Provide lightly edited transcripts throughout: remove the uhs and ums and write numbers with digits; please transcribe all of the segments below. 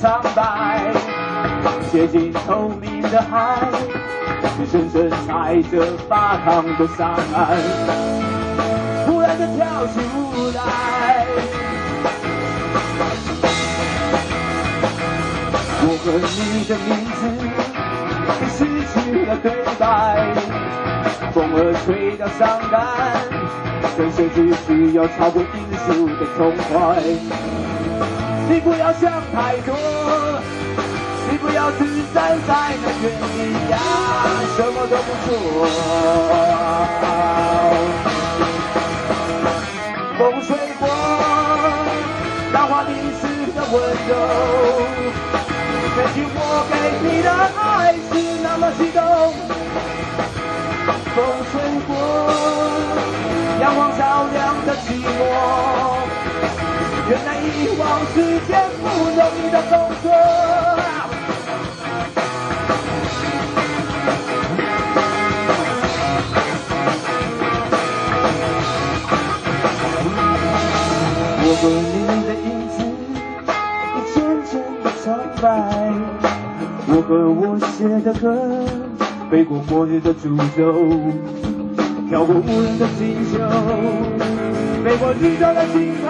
苍白，接近透明的海，是深深踩着发烫的沙岸，突然的跳起舞来。我和你的名字已失去了对白，风儿吹到伤感，人生只需要超过音速的痛快。你不要想太多，你不要只站在那原地呀，什么都不做。风吹过，浪花淋湿的温柔，曾经我给你的爱是那么激动。风吹过，阳光照亮的寂寞，原来遗忘是件不容易的工作。我和你的影子已渐渐的苍白，我和我写的歌飞过末日的诅咒，跳过无人的星球，飞过宇宙的尽头。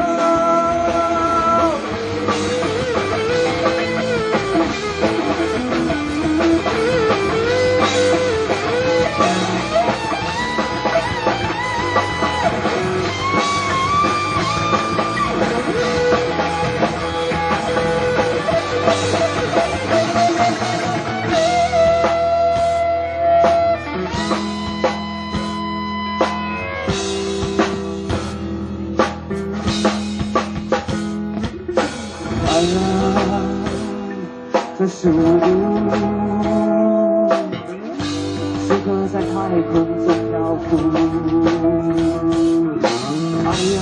这速度，时刻在太空中漂浮。哎呀，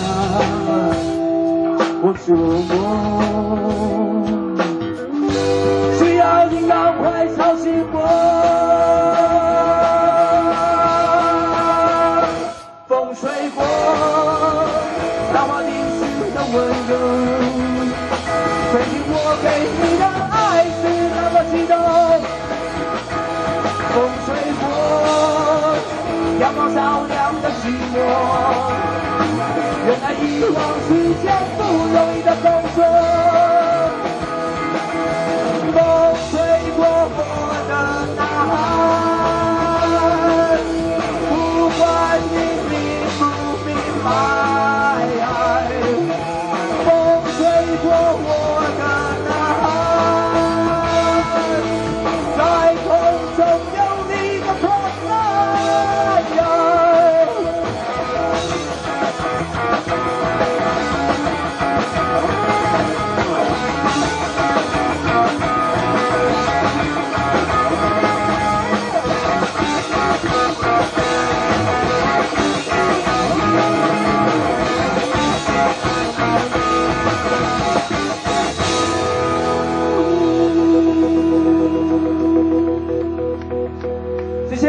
我做梦，需要你赶快吵醒我。风吹过，浪花淋湿的温柔，曾经我给你的爱是那么激动。风吹过，阳光照亮的寂寞，原来遗忘是件不容易的工作。风吹过我的呐喊，不管你明不明白，风吹过我的呐喊，在空中有你的存在。谢谢。